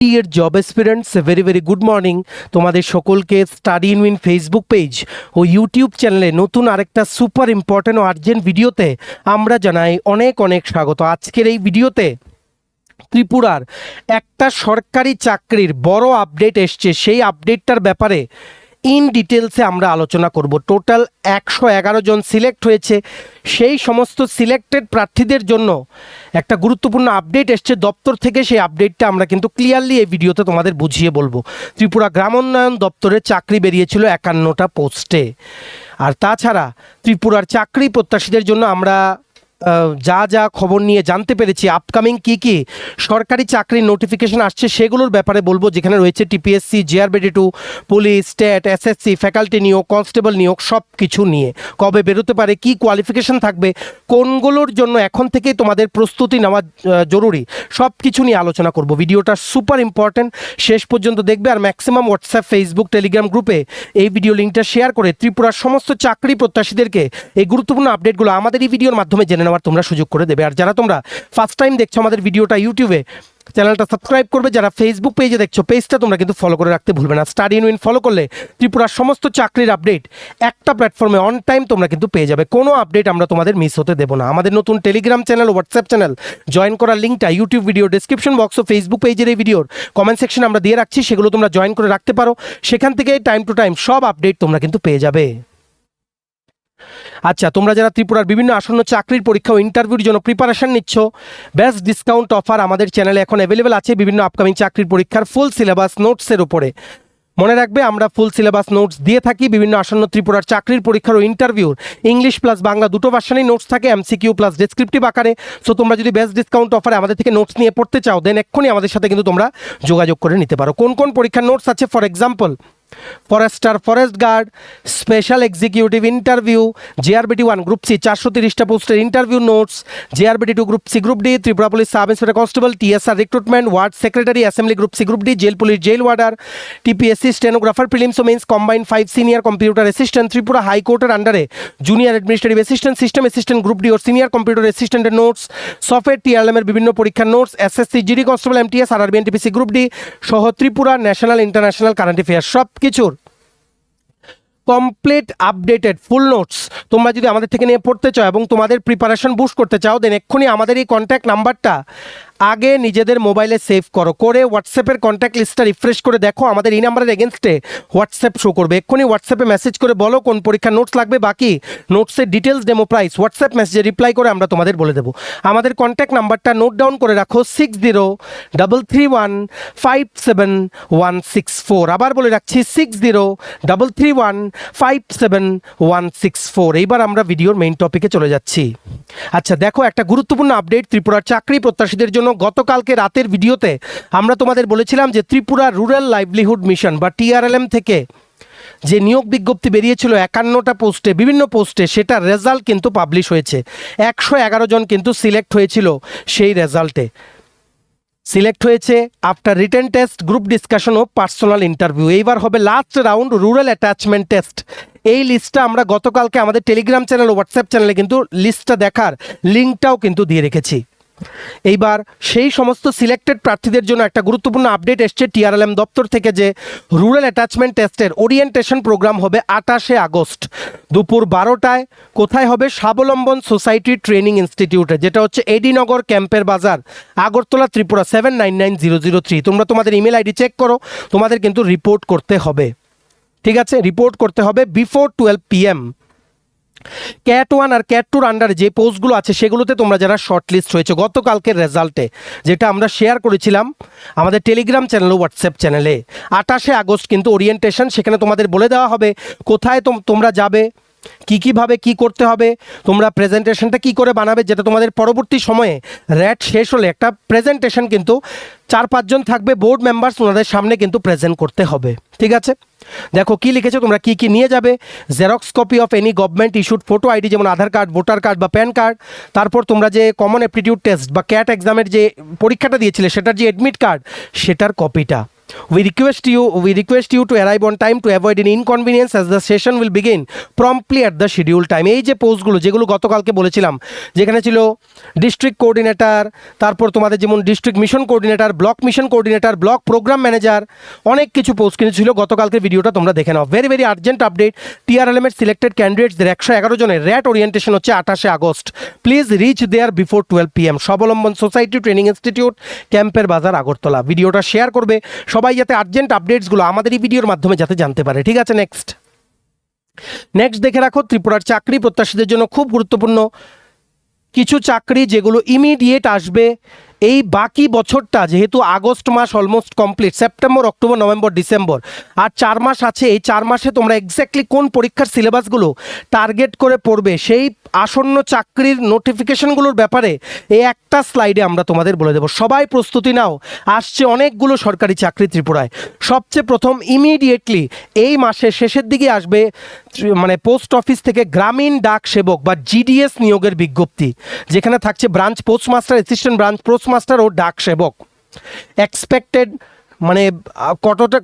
Deer job aspirants, very very good morning. তোমাদের সকলকে study in win Facebook page ও YouTube চ্যানেলে নতুন আরেকটা সুপার ইম্পর্টেন্ট ও আর্জেন্ট ভিডিওতে আমরা জানাই অনেক অনেক স্বাগত। আজকের এই ভিডিওতে ত্রিপুরার একটা সরকারি চাকরির বড় আপডেট এসছে, সেই আপডেটটার ব্যাপারে ইন ডিটেলসে আমরা আলোচনা করব। টোটাল 111 জন সিলেক্ট হয়েছে। সেই সমস্ত সিলেক্টেড প্রার্থীদের জন্য একটা গুরুত্বপূর্ণ আপডেট এসছে দপ্তর থেকে। সেই আপডেটটা আমরা কিন্তু ক্লিয়ারলি এই ভিডিওতে তোমাদের বুঝিয়ে বলবো। ত্রিপুরা গ্রামোন্নয়ন দপ্তরে চাকরি বেরিয়েছিল 51টা পোস্টে। আর তাছাড়া ত্রিপুরার চাকরি প্রত্যাশীদের জন্য আমরা যা যা খবর নিয়ে জানতে পেরেছি, আপকামিং কি সরকারি চাকরির নোটিফিকেশন আসছে সেগুলোর ব্যাপারে বলবো, যেখানে রয়েছে TPSC, GRBD two, police, state, SSC, faculty নিয়োগ, কনস্টেবল নিয়োগ, সব কিছু নিয়ে কবে বেরোতে পারে, কি কোয়ালিফিকেশন থাকবে, কোনগুলোর জন্য এখন থেকেই তোমাদের প্রস্তুতি নেওয়া জরুরি, সব কিছু নিয়ে আলোচনা করব। ভিডিওটা সুপার ইম্পর্টেন্ট, শেষ পর্যন্ত দেখবে। আর ম্যাক্সিমাম হোয়াটসঅ্যাপ, ফেসবুক, টেলিগ্রাম গ্রুপে এই ভিডিও লিঙ্কটা শেয়ার করে ত্রিপুরার সমস্ত চাকরি প্রত্যাশীদেরকে এই গুরুত্বপূর্ণ আপডেটগুলো আমাদের এই ভিডিওর মাধ্যমে জেনে নেওয়ার তোমরা সুযোগ করে দেবে। আর যারা তোমরা ফার্স্ট টাইম দেখছো আমাদের ভিডিওটা ইউটিউবে, চ্যানেলটা সাবস্ক্রাইব করবে। যারা ফেসবুক পেজে দেখছো, পেজটা তোমরা কিন্তু ফলো করে রাখতে ভুলবে না। স্টাডি ইন উইন ফলো করলে ত্রিপুরার সমস্ত চাকরির আপডেট একটা প্ল্যাটফর্মে অন টাইম তোমরা কিন্তু পেয়ে যাবে। কোনো আপডেট আমরা তোমাদের মিস হতে দেবো না। আমাদের নতুন Telegram channel, WhatsApp channel join করার লিঙ্কটা ইউটিউব ভিডিও ডেসক্রিপশন বক্স ও ফেসবুক পেজের এই ভিডিওর কমেন্ট সেকশনে আমরা দিয়ে রাখছি, সেগুলো তোমরা জয়েন করে রাখতে পারো। সেখান থেকে টাইম টু টাইম সব আপডেট তোমরা কিন্তু পেয়ে যাবে। আচ্ছা, তোমরা যারা ত্রিপুরার বিভিন্ন আসন্ন চাকরির পরীক্ষা ও ইন্টারভিউর জন্য প্রিপারেশন নিচ্ছ, বেস্ট ডিসকাউন্ট অফার আমাদের চ্যানেলে এখন অ্যাভেলেবেল আছে বিভিন্ন আপকামিং চাকরির পরীক্ষার ফুল সিলেবাস নোটসের উপরে। মনে রাখবে, আমরা ফুল সিলেবাস নোটস দিয়ে থাকি বিভিন্ন আসন্ন ত্রিপুরার চাকরির পরীক্ষার ও ইন্টারভিউর। ইংলিশ প্লাস বাংলা দুটো ভার্সনেই নোটস থাকে, এমসিকিউ প্লাস ডেসক্রিপটিভ আকারে। সো তোমরা যদি বেস্ট ডিসকাউন্ট অফারে আমাদের থেকে নোটস নিয়ে পড়তে চাও, দেন এক্ষুনি আমাদের সাথে কিন্তু তোমরা যোগাযোগ করে নিতে পারো। কোন কোন পরীক্ষার নোটস আছে? For example, forester, forest guard, special executive interview, GRBD one group C 430টা পোস্টের interview notes, GRBD two group C group D, Tripura police sub inspector constable, TSR recruitment, ward secretary, assembly group C group D, jail police jail warder, TPSC stenographer, prelims ও mains combined 5 senior computer assistant, Tripura হাইকোর্টের আন্ডারে junior administrative assistant, system assistant group D ও senior computer অ্যাসিস্ট্যান্টের notes, software TRM এর বিভিন্ন পরীক্ষার notes, SSC, GD constable, MTS, RRB, NTPC group D সহ Tripura national international current affairs সব কিছুর কমপ্লিট আপডেটেড ফুল নোটস তোমরা যদি আমাদের থেকে নিয়ে পড়তে চাও এবং তোমাদের প্রিপারেশন বুস্ট করতে চাও, দেন এক্ষুনি আমাদের এই কন্ট্যাক্ট নাম্বারটা আগে নিজেদের মোবাইলে সেভ করো, করে হোয়াটসঅ্যাপের কন্ট্যাক্ট লিস্টটা রিফ্রেশ করে দেখো। আমাদের এই নাম্বারের এগেনস্টে হোয়াটসঅ্যাপ শো করবে। এক্ষুনি হোয়াটসঅ্যাপে মেসেজ করে বলো কোন পরীক্ষার নোটস লাগবে, বাকি নোটসের ডিটেলস, ডেমো প্রাইস হোয়াটসঅ্যাপ মেসেজে রিপ্লাই করে আমরা তোমাদের বলে দেবো। আমাদের কন্ট্যাক্ট নাম্বারটা নোট ডাউন করে রাখো, 6033157164। আবার বলে রাখছি, 6033157164। এইবার আমরা ভিডিওর মেইন টপিকে চলে যাচ্ছি। আচ্ছা দেখো, একটা গুরুত্বপূর্ণ আপডেট ত্রিপুরার চাকরি প্রত্যাশীদের জন্য। গতকালকে রাতের ভিডিওতে আমরা তোমাদের বলেছিলাম যে ত্রিপুরা রুরাল লাইভলিহুড মিশন বা টিআরএলএম থেকে যে নিয়োগ বিজ্ঞপ্তি বেরিয়েছিল 51টা পোস্টে, বিভিন্ন পোস্টে, সেটার রেজাল্ট কিন্তু পাবলিশ হয়েছে। 111 জন কিন্তু সিলেক্ট হয়েছিল। সেই রেজাল্টে সিলেক্ট হয়েছে after written test, group discussion ও পার্সোনাল ইন্টারভিউ। এইবার হবে last round rural attachment test. এই লিস্টটা আমরা গতকালকে আমাদের টেলিগ্রাম চ্যানেল ও হোয়াটসঅ্যাপ চ্যানেলে কিন্তু লিস্টটা দেখার লিঙ্কটাও কিন্তু দিয়ে রেখেছি। এইবার সেই সমস্ত সিলেক্টেড প্রার্থীদের জন্য একটা গুরুত্বপূর্ণ আপডেট এসছে টিআরএলএম দপ্তর থেকে, যে রুরাল অ্যাটাচমেন্ট টেস্টের ওরিয়েন্টেশন প্রোগ্রাম হবে 28শে আগস্ট দুপুর 12টায়। কোথায় হবে? স্বাবলম্বন সোসাইটি ট্রেনিং ইনস্টিটিউটে, যেটা হচ্ছে এডিনগর ক্যাম্পের বাজার, আগরতলা, ত্রিপুরা 799003। তোমরা তোমাদের ইমেল আইডি চেক করো, তোমাদের কিন্তু রিপোর্ট করতে হবে। ঠিক আছে, রিপোর্ট করতে হবে বিফোর 12 PM। ক্যাট 1 আর ক্যাট 2-র আন্ডারে যে পোস্টগুলো আছে সেগুলোতে তোমরা যারা শর্টলিস্ট হয়েছে গতকালকের রেজাল্টে, যেটা আমরা শেয়ার করেছিলাম আমাদের টেলিগ্রাম চ্যানেল ও হোয়াটসঅ্যাপ চ্যানেলে, 28শে আগস্ট কিন্তু ওরিয়েন্টেশন। সেখানে তোমাদের বলে দেওয়া হবে কোথায় তোমরা যাবে, কীভাবে কি করতে হবে, তোমরা প্রেজেন্টেশনটা কি করে বানাবে, যেটা তোমাদের পরবর্তী সময়ে র্যাট শেষ হলে একটা প্রেজেন্টেশন কিন্তু 4-5 জন থাকবে বোর্ড মেম্বার্স, ওনাদের সামনে কিন্তু প্রেজেন্ট করতে হবে। ঠিক আছে, দেখো কি লিখেছে, তোমরা কি নিয়ে যাবে? Xerox copy of any government issued photo ID, যেমন আধার কার্ড, ভোটার কার্ড বা প্যান কার্ড। তারপর তোমরা যে কমন অ্যাপটিটিউড টেস্ট বা ক্যাট এক্সামের যে পরীক্ষাটা দিয়েছিলে সেটার যে অ্যাডমিট কার্ড, সেটার কপিটা। We request you to arrive on time to avoid any inconvenience as the session will begin promptly at the scheduled time. এই যে পোস্টগুলো যেগুলো গতকালকে বলেছিলাম, যেখানে ছিল ডিস্ট্রিক্ট কোঅর্ডিনেটর, তারপর তোমাদের যেমন district mission coordinator, block mission coordinator, block program manager, অনেক কিছু পোস্ট কিন্তু ছিল। গতকালকের ভিডিওটা তোমরা দেখে নাও। Very very urgent update, TRLM এর সিলেক্টেড ক্যান্ডিডেটসদের 111 জনের র্যাট ওরিয়েন্টেশন হচ্ছে 28 August. Please reach there before 12 PM। Swavalamban society training institute, ক্যাম্পের বাজার, আগরতলা। ভিডিওটা শেয়ার করবে সবাই, যাতে আর্জেন্ট আপডেটসগুলো আমাদের এই ভিডিওর মাধ্যমে যাতে জানতে পারে। ঠিক আছে, নেক্সট দেখে রাখো ত্রিপুরার চাকরি প্রত্যাশীদের জন্য খুব গুরুত্বপূর্ণ কিছু চাকরি যেগুলো ইমিডিয়েট আসবে এই বাকি বছরটা। যেহেতু আগস্ট মাস almost complete, September, October, November, December আর 4 মাস আছে। এই 4 মাসে তোমরা এক্স্যাক্টলি কোন পরীক্ষার সিলেবাসগুলো টার্গেট করে পড়বে, সেই আসন্ন চাকরির নোটিফিকেশনগুলোর ব্যাপারে এই একটা স্লাইডে আমরা তোমাদের বলে দেবো। সবাই প্রস্তুতি নাও, আসছে অনেকগুলো সরকারি চাকরি ত্রিপুরায়। সবচেয়ে প্রথম ইমিডিয়েটলি এই মাসের শেষের দিকে আসবে মানে পোস্ট অফিস থেকে গ্রামীণ ডাক সেবক বা GDS নিয়োগের বিজ্ঞপ্তি, যেখানে থাকছে branch postmaster, assistant branch postmaster ও ডাক সেবক। এক্সপেক্টেড মানে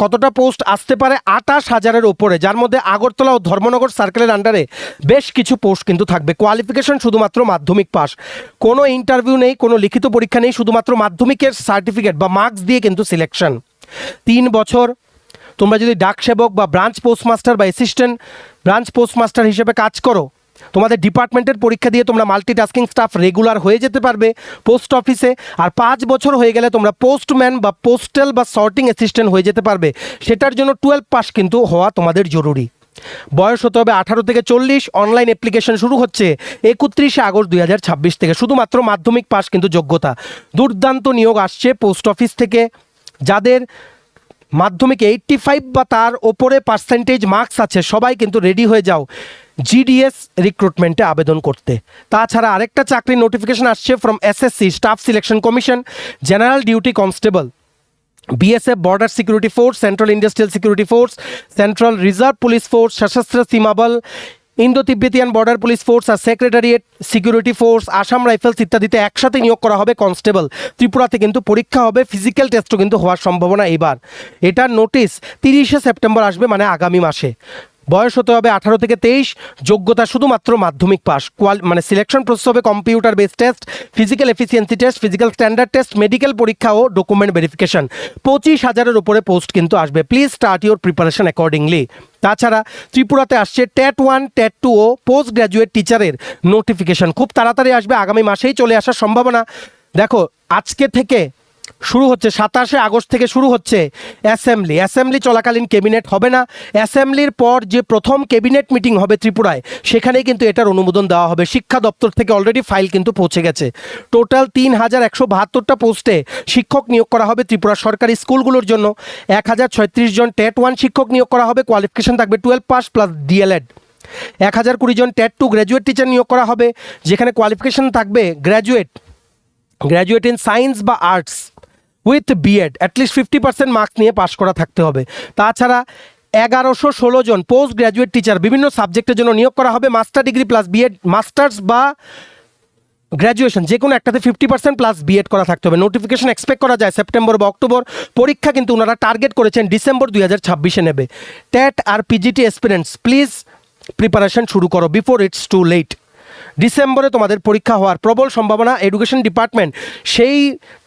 কতটা পোস্ট আসতে পারে, 28,000-এর ওপরে, যার মধ্যে আগরতলা ও ধর্মনগর সার্কেলের আন্ডারে বেশ কিছু পোস্ট কিন্তু থাকবে। কোয়ালিফিকেশন শুধুমাত্র মাধ্যমিক পাস, কোনো ইন্টারভিউ নেই, কোনো লিখিত পরীক্ষা নেই, শুধুমাত্র মাধ্যমিকের সার্টিফিকেট বা মার্কস দিয়ে কিন্তু সিলেকশন। 3 বছর তোমরা যদি ডাক সেবক বা ব্রাঞ্চ পোস্টমাস্টার বা অ্যাসিস্ট্যান্ট ব্রাঞ্চ পোস্টমাস্টার হিসেবে কাজ করো, তোমাদের ডিপার্টমেন্টের পরীক্ষা দিয়ে তোমরা মাল্টিটাস্কিং স্টাফ রেগুলার হয়ে যেতে পারবে পোস্ট অফিসে। আর 5 বছর হয়ে গেলে তোমরা পোস্টম্যান বা পোস্টাল বা সর্টিং অ্যাসিস্ট্যান্ট হয়ে যেতে পারবে। সেটার জন্য 12 পাস কিন্তু হওয়া তোমাদের জরুরি। বয়স হতে হবে 18 থেকে 40। অনলাইন অ্যাপ্লিকেশন শুরু হচ্ছে 31 আগস্ট 2026 থেকে। শুধুমাত্র মাধ্যমিক পাস কিন্তু যোগ্যতা। দুর্দান্ত নিয়োগ আসছে পোস্ট অফিস থেকে। যাদের মাধ্যমিকে 85 বা তার ওপরে পার্সেন্টেজ মার্কস আছে, সবাই কিন্তু রেডি হয়ে যাও GDS রিক্রুটমেন্টে আবেদন করতে। তাছাড়া আরেকটা চাকরির নোটিফিকেশন আসছে from SSC staff selection commission, general duty constable, BSF border security force, central industrial security force, central reserve police force, Sashastra Seema Bal, Indo Tibetan border police force আর secretariat security force, Assam rifles ইত্যাদিতে একসাথে নিয়োগ করা হবে কনস্টেবল। ত্রিপুরাতে কিন্তু পরীক্ষা হবে, ফিজিক্যাল টেস্টও কিন্তু হওয়ার সম্ভাবনা এবার। এটার নোটিশ 30 সেপ্টেম্বর আসবে, মানে আগামী মাসে। বয়স হতে হবে 18 থেকে 23। যোগ্যতা শুধুমাত্র মাধ্যমিক পাস। মানে সিলেকশন প্রসেস হবে computer based test, physical efficiency test, physical standard test, medical পরীক্ষা ও ডকুমেন্ট ভেরিফিকেশন। 25,000-এর উপরে পোস্ট কিন্তু আসবে। Please start your preparation accordingly. তাছাড়া ত্রিপুরাতে আসছে TET 1, TET 2 ও পোস্ট গ্র্যাজুয়েট টিচারের নোটিফিকেশন খুব তাড়াতাড়ি আসবে, আগামী মাসেই চলে আসার সম্ভাবনা। দেখো আজকে থেকে শুরু হচ্ছে, 27 আগস্ট থেকে শুরু হচ্ছে অ্যাসেম্বলি চলাকালীন ক্যাবিনেট হবে না। অ্যাসেম্বলির পর যে প্রথম ক্যাবিনেট মিটিং হবে ত্রিপুরায়, সেখানেই কিন্তু এটার অনুমোদন দেওয়া হবে। শিক্ষা দপ্তর থেকে অলরেডি ফাইল কিন্তু পৌঁছে গেছে। টোটাল 3,172টা পোস্টে শিক্ষক নিয়োগ করা হবে ত্রিপুরার সরকারি স্কুলগুলোর জন্য। 1,036 জন TET 1 শিক্ষক নিয়োগ করা হবে। কোয়ালিফিকেশন থাকবে 12 পাস প্লাস DLED। 1,020 জন TET 2 গ্র্যাজুয়েট টিচার নিয়োগ করা হবে, যেখানে কোয়ালিফিকেশন থাকবে গ্র্যাজুয়েট ইন সায়েন্স বা arts with BEd, at least 50% marks নিয়ে পাশ করা থাকতে হবে। তাছাড়া 1,116 জন পোস্ট গ্র্যাজুয়েট টিচার বিভিন্ন সাবজেক্টের জন্য নিয়োগ করা হবে। Master degree plus BEd, masters বা গ্র্যাজুয়েশন যে কোনো একটাতে 50% প্লাস BEd করা থাকতে হবে। নোটিফিকেশন এক্সপেক্ট করা যায় সেপ্টেম্বর বা অক্টোবর। পরীক্ষা কিন্তু ওনারা টার্গেট করেছেন ডিসেম্বর 2026-এ নেবে। TET আর PGT অ্যাসপিরেন্টস প্লিজ প্রিপারেশন শুরু করো বিফোর ইটস টু লেট। ডিসেম্বরে তোমাদের পরীক্ষা হওয়ার প্রবল সম্ভাবনা। এডুকেশন ডিপার্টমেন্ট সেই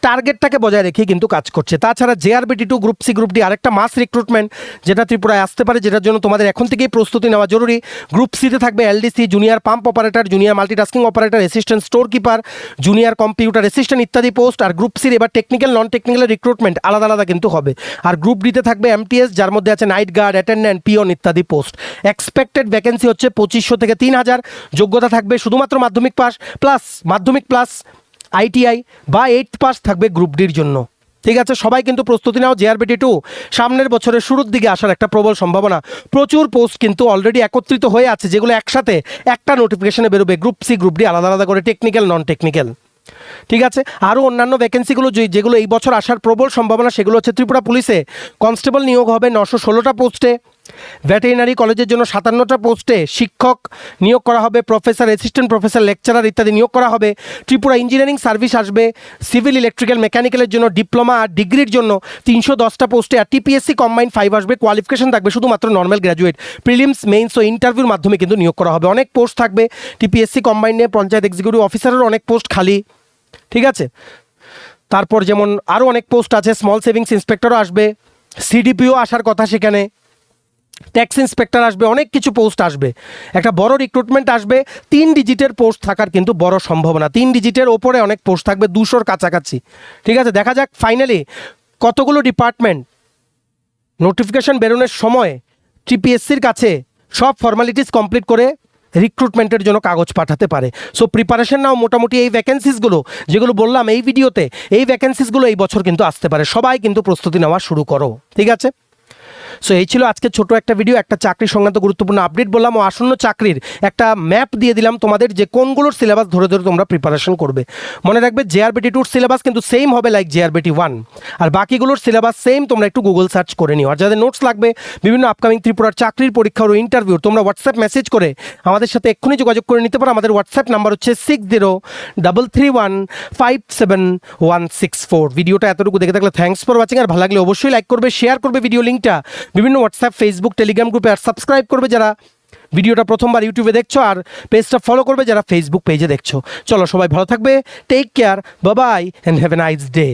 টার্গেটটাকে বজায় রেখে কিন্তু কাজ করছে। তাছাড়া JRBT2 group C group D আরেকটা মাস রিক্রুটমেন্ট যেটা ত্রিপুরায় আসতে পারে, যেটার জন্য তোমাদের এখন থেকেই প্রস্তুতি নেওয়া জরুরি। গ্রুপ সিতে থাকবে LDC, junior pump operator, junior multitasking operator, assistant store keeper, junior computer assistant ইত্যাদি পোস্ট। আর গ্রুপ সির এবার টেকনিক্যাল নন টেকনিক্যাল রিক্রুটমেন্ট আলাদা আলাদা কিন্তু হবে। আর গ্রুপ ডিতে থাকবে MTS, যার মধ্যে আছে নাইট গার্ড, অ্যাটেন্ডেন্ট, পিয়ন ইত্যাদি পোস্ট। এক্সপেক্টেড ভ্যাকেন্সি হচ্ছে 2,500 থেকে 3,000। যোগ্যতা থাকবে শুধুমাত্র মাধ্যমিক প্লাস ITI বা 8th পাস থাকবে গ্রুপ ডির জন্য। ঠিক আছে, সবাই কিন্তু প্রস্তুতি নাও। JRBT2 সামনের বছরের শুরুর দিকে আসার একটা প্রবল সম্ভাবনা। প্রচুর পোস্ট কিন্তু অলরেডি একত্রিত হয়ে আছে, যেগুলো একসাথে একটা নোটিফিকেশনে বেরোবে। গ্রুপ C গ্রুপ D আলাদা আলাদা করে, টেকনিক্যাল নন টেকনিক্যাল। ঠিক আছে, আরও অন্যান্য ভ্যাকেন্সিগুলো যেগুলো এই বছর আসার প্রবল সম্ভাবনা, সেগুলো হচ্ছে ত্রিপুরা পুলিশে কনস্টেবল নিয়োগ হবে 916টা পোস্টে। ভেটেরিনারি কলেজের জন্য 57টা পোস্টে শিক্ষক নিয়োগ করা হবে, প্রফেসর, অ্যাসিস্ট্যান্ট প্রফেসর, লেকচারার ইত্যাদি নিয়োগ করা হবে। ত্রিপুরা ইঞ্জিনিয়ারিং সার্ভিস আসবে, সিভিল, ইলেকট্রিক্যাল, মেকানিক্যালের জন্য ডিপ্লোমা আর ডিগ্রির জন্য 310টা পোস্টে। আর টিপিএসসি কম্বাইন্ড 5 আসবে, কোয়ালিফিকেশন থাকবে শুধুমাত্র নর্মাল গ্র্যাজুয়েট, প্রিলিমস, মেইনস ও ইন্টারভিউর মাধ্যমে কিন্তু নিয়োগ করা হবে। অনেক পোস্ট থাকবে টিপিএসসি কম্বাইন্ডে, পঞ্চায়েত এক্সিকিউটিভ অফিসারেরও অনেক পোস্ট খালি, ঠিক আছে। তারপর যেমন আরও অনেক পোস্ট আছে, স্মল সেভিংস ইন্সপেক্টরও আসবে, সিডিপিও আসার কথা সেখানে, ট্যাক্স ইন্সপেক্টর আসবে, অনেক কিছু পোস্ট আসবে। একটা বড় রিক্রুটমেন্ট আসবে, 3 ডিজিটের পোস্ট থাকার কিন্তু বড় সম্ভাবনা, 3 ডিজিটের ওপরে অনেক পোস্ট থাকবে, 200-র কাছাকাছি, ঠিক আছে। দেখা যাক ফাইনালি কতগুলো ডিপার্টমেন্ট নোটিফিকেশন বেরোনোর সময় টিপিএসসির কাছে সব ফর্মালিটিস কমপ্লিট করে রিক্রুটমেন্টের জন্য কাগজ পাঠাতে পারে। সো প্রিপারেশন নাও, মোটামুটি এই ভ্যাকেন্সিসগুলো যেগুলো বললাম এই ভিডিওতে, এই ভ্যাকেন্সিসগুলো এই বছর কিন্তু আসতে পারে। সবাই কিন্তু প্রস্তুতি নেওয়া শুরু করো, ঠিক আছে। সো এই ছিল আজকে ছোট একটা ভিডিও, একটা চাকরি সংক্রান্ত গুরুত্বপূর্ণ আপডেট বললাম ও আসন্ন চাকরির একটা ম্যাপ দিয়ে দিলাম তোমাদের, যে কোনগুলোর সিলেবাস ধরে ধরে তোমরা প্রিপারেশন করবে। মনে রাখবে জেআরবিটি 2 সিলেবাস কিন্তু সেম হবে লাইক জেআরবিটি 1, আর বাকিগুলোর সিলেবাস সেম, তোমরা একটু গুগল সার্চ করে নিও। আর যাদের নোটস লাগবে বিভিন্ন আপকামিং ত্রিপুরার চাকরির পরীক্ষার ও ইন্টারভিউ, তোমরা হোয়াটসঅ্যাপ মেসেজ করে আমাদের সাথে এক্ষুনি যোগাযোগ করে নিতে পারো। আমাদের হোয়াটসঅ্যাপ নাম্বার হচ্ছে 6033157164। ভিডিওটা এতটুকু দেখে থাকলে থ্যাঙ্কস ফর ওয়াচিং, আর ভালো লাগলে অবশ্যই লাইক করবে, শেয়ার করবে ভিডিও লিঙ্কটা বিভিন্ন হোয়াটসঅ্যাপ, ফেসবুক, টেলিগ্রাম গ্রুপে, আর সাবস্ক্রাইব করবে যারা ভিডিওটা প্রথমবার ইউটিউবে দেখছো, আর পেজটা ফলো করবে যারা ফেসবুক পেজে দেখছো। চলো সবাই ভালো থাকবে, take care, bye bye and have a nice day.